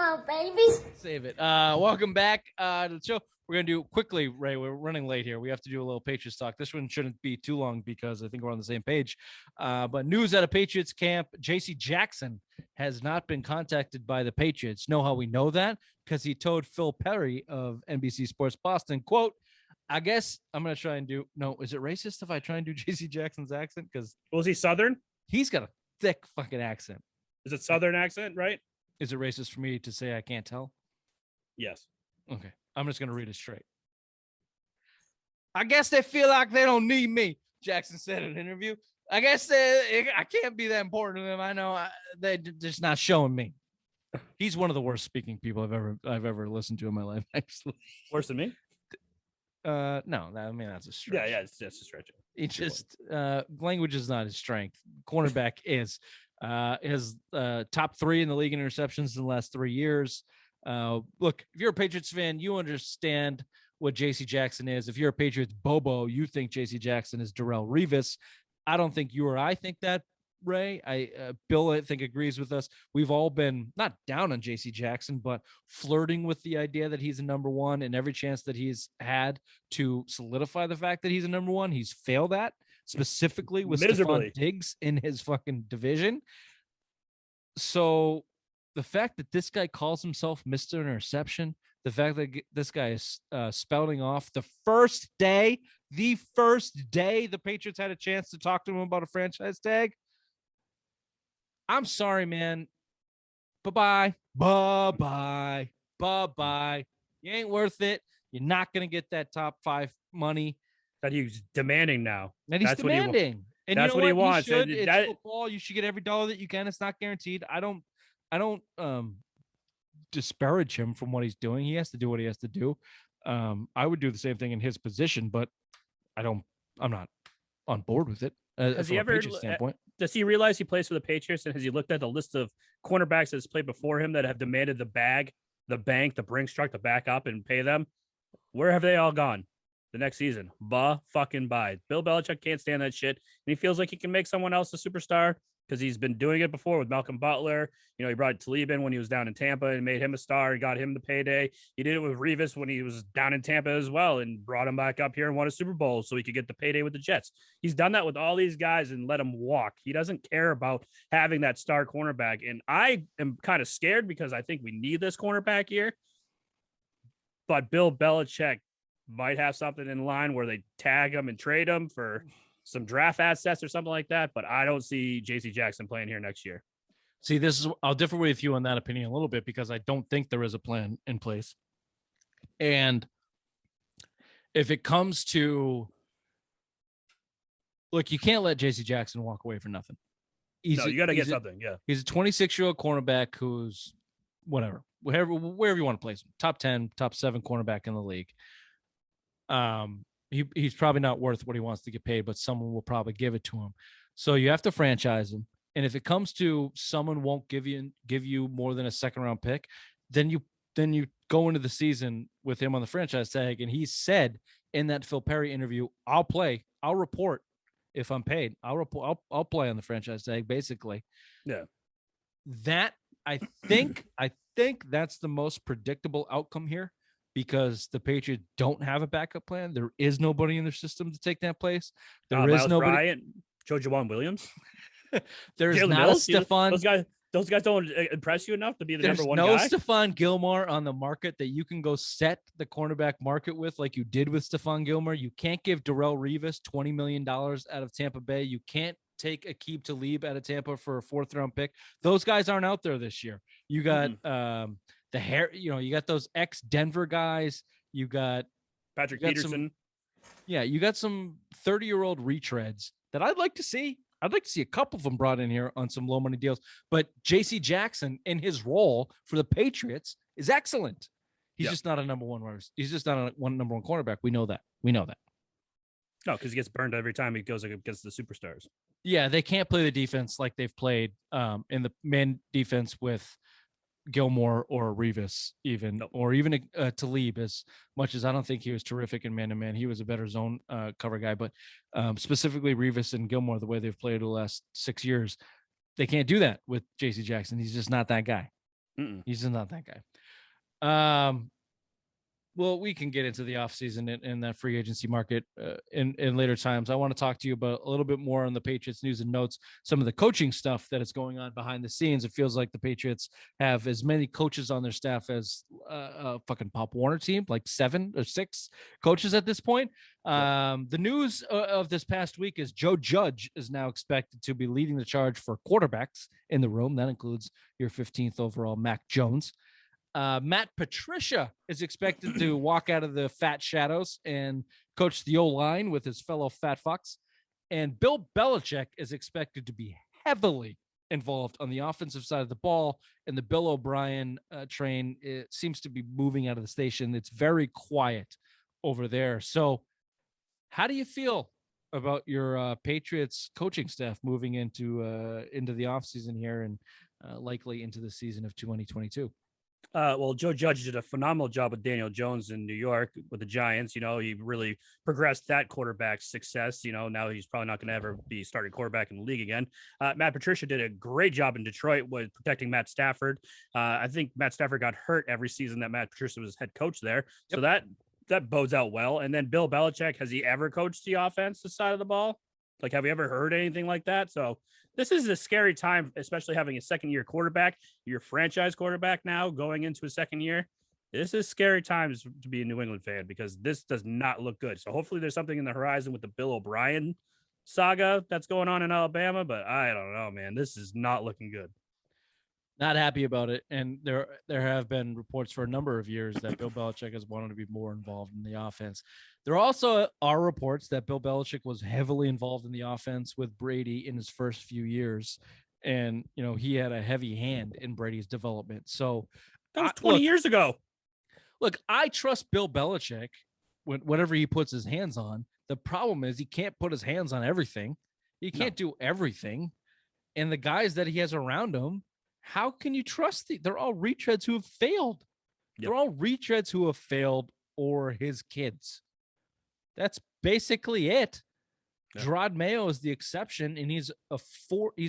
Hello, babies. Save it. Welcome back to the show. We're going to do quickly, Ray. We're running late here. We have to do a little Patriots talk. This one shouldn't be too long because I think we're on the same page. But news out of Patriots camp, J.C. Jackson has not been contacted by the Patriots. Know how we know that? Because he told Phil Perry of NBC Sports Boston, quote, I guess I'm going to try and do, no, is it racist if I try and do J.C. Jackson's accent? Because was he Southern? He's got a thick fucking accent. Is it Southern accent, right? Is it racist for me to say I can't tell? Yes. Okay. I'm just going to read it straight. I guess they feel like they don't need me, Jackson said in an interview. I guess I can't be that important to them. I know they're just not showing me. He's one of the worst speaking people I've ever listened to in my life, actually. Worse than me? No, I mean, that's a stretch. Yeah, it's a stretch. It's just language is not his strength. Cornerback is. His top 3 in the league in interceptions in the last 3 years. Look, if you're a Patriots fan, you understand what J.C. Jackson is. If you're a Patriots bobo, you think J.C. Jackson is Darrelle Revis. I don't think you or I think that, Ray. Bill, I think, agrees with us. We've all been not down on J.C. Jackson, but flirting with the idea that he's a number one, and every chance that he's had to solidify the fact that he's a number one, he's failed at, specifically with Stephon Diggs in his fucking division. So the fact that this guy calls himself Mr. Interception, the fact that this guy is spouting off the first day the Patriots had a chance to talk to him about a franchise tag. I'm sorry, man. Bye-bye. Bye-bye. Bye-bye. You ain't worth it. You're not going to get that top 5 money. That he's demanding now. That he's demanding. And that's what he wants. It's football. You should get every dollar that you can. It's not guaranteed. I don't disparage him from what he's doing. He has to do what he has to do. I would do the same thing in his position, but I'm not on board with it. Has he ever, does he realize he plays for the Patriots? And has he looked at the list of cornerbacks that's played before him that have demanded the bag, the bank, the Brinks truck to back up and pay them? Where have they all gone? The next season, fucking bye. Bill Belichick can't stand that shit, and he feels like he can make someone else a superstar because he's been doing it before with Malcolm Butler. You know, he brought Talib in when he was down in Tampa and made him a star and got him the payday. He did it with Revis when he was down in Tampa as well and brought him back up here and won a Super Bowl so he could get the payday with the Jets. He's done that with all these guys and let them walk. He doesn't care about having that star cornerback, and I am kind of scared because I think we need this cornerback here. But Bill Belichick might have something in line where they tag him and trade him for some draft assets or something like that. But I don't see J.C. Jackson playing here next year. See, I'll differ with you on that opinion a little bit because I don't think there is a plan in place. And if it comes to, look, you can't let J.C. Jackson walk away for nothing. No, you got to get something. Yeah. He's a 26-year-old cornerback who's wherever you want to place him, top 10, top 7 cornerback in the league. He's probably not worth what he wants to get paid, but someone will probably give it to him. So you have to franchise him. And if it comes to someone won't give you more than a 2nd-round pick, then you go into the season with him on the franchise tag. And he said in that Phil Perry interview, I'll play, I'll report if I'm paid. I'll play on the franchise tag, basically. Yeah. That I think that's the most predictable outcome here. Because the Patriots don't have a backup plan. There is nobody in their system to take that place. There is Miles nobody. Bryant, Joe Jawan Williams. There's Jalen not Mills, a Stephon. Those guys don't impress you enough to be the number one guy. There's no Stephon Gilmore on the market that you can go set the cornerback market with like you did with Stephon Gilmore. You can't give Darrelle Revis $20 million out of Tampa Bay. You can't take Aqib Talib out of Tampa for a 4th-round pick. Those guys aren't out there this year. You got you got those ex-Denver guys. You got Patrick Peterson. You got some 30-year-old retreads that I'd like to see. I'd like to see a couple of them brought in here on some low money deals. But J.C. Jackson in his role for the Patriots is excellent. He's just not a number one. He's just not a number one cornerback. We know that. No, because he gets burned every time he goes against the superstars. Yeah, they can't play the defense like they've played in the man defense with Gilmore or Revis or even Talib, as much as I don't think he was terrific in man-to-man. He was a better zone cover guy, but specifically Revis and Gilmore, the way they've played the last 6 years, they can't do that with J.C. Jackson. He's just not that guy. He's just not that guy. Well, we can get into the offseason and that free agency market in later times. I want to talk to you about a little bit more on the Patriots news and notes, some of the coaching stuff that is going on behind the scenes. It feels like the Patriots have as many coaches on their staff as a fucking Pop Warner team, like 7 or 6 coaches at this point. The news of this past week is Joe Judge is now expected to be leading the charge for quarterbacks in the room. That includes your 15th overall Mac Jones. Matt Patricia is expected to walk out of the fat shadows and coach the O-line with his fellow fat fucks. And Bill Belichick is expected to be heavily involved on the offensive side of the ball. And the Bill O'Brien train, it seems to be moving out of the station. It's very quiet over there. So how do you feel about your Patriots coaching staff moving into the offseason here and likely into the season of 2022? Well, Joe Judge did a phenomenal job with Daniel Jones in New York with the Giants. You know, he really progressed that quarterback's success. You know, now he's probably not going to ever be starting quarterback in the league again. Matt Patricia did a great job in Detroit with protecting Matt Stafford. I think Matt Stafford got hurt every season that Matt Patricia was head coach there. Yep. So that bodes out well. And then Bill Belichick, has he ever coached the offensive side of the ball? Like, have we ever heard anything like that? So this is a scary time, especially having a second-year quarterback, your franchise quarterback now going into a second year. This is scary times to be a New England fan because this does not look good. So hopefully there's something in the horizon with the Bill O'Brien saga that's going on in Alabama, but I don't know, man. This is not looking good. Not happy about it. And there have been reports for a number of years that Bill Belichick has wanted to be more involved in the offense. There also are reports that Bill Belichick was heavily involved in the offense with Brady in his first few years. And, you know, he had a heavy hand in Brady's development. So that was 20 years ago. Look, I trust Bill Belichick whatever he puts his hands on. The problem is he can't put his hands on everything. He can't do everything. And the guys that he has around him, how can you trust they're all retreads who have failed. Yep. They're all retreads who have failed or his kids. That's basically it. Yep. Gerard Mayo is the exception, and he's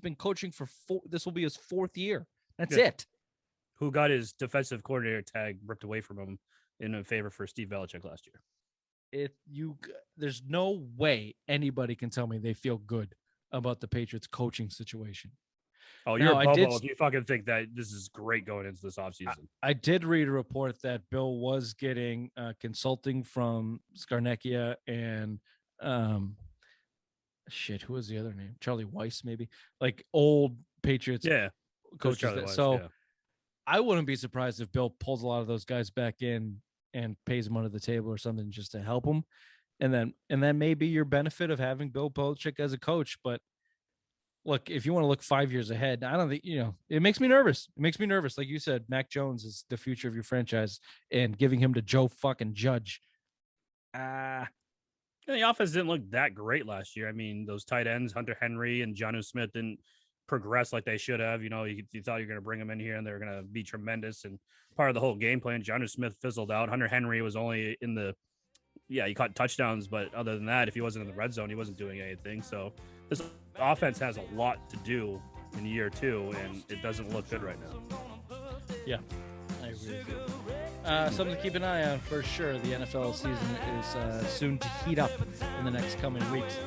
been coaching for this will be his 4th year. That's it. Who got his defensive coordinator tag ripped away from him in favor for Steve Belichick last year. There's no way anybody can tell me they feel good about the Patriots coaching situation. Oh, you're a bubble if you fucking think that this is great going into this offseason. I did read a report that Bill was getting consulting from Scarnecchia and who was the other name? Charlie Weiss, maybe, like old Patriots coaches. So I wouldn't be surprised if Bill pulls a lot of those guys back in and pays them under the table or something just to help them. And then maybe your benefit of having Bill Belichick as a coach. But look, if you want to look 5 years ahead, I don't think, it makes me nervous. It makes me nervous. Like you said, Mac Jones is the future of your franchise, and giving him to Joe fucking Judge. The offense didn't look that great last year. I mean, those tight ends, Hunter Henry and Jonnu Smith, didn't progress like they should have. You thought you were going to bring them in here and they were going to be tremendous. And part of the whole game plan, Jonnu Smith fizzled out. Hunter Henry was only he caught touchdowns, but other than that, if he wasn't in the red zone, he wasn't doing anything. So this offense has a lot to do in year 2, and it doesn't look good right now. Yeah, I agree with you. Something to keep an eye on for sure. The NFL season is soon to heat up in the next coming weeks.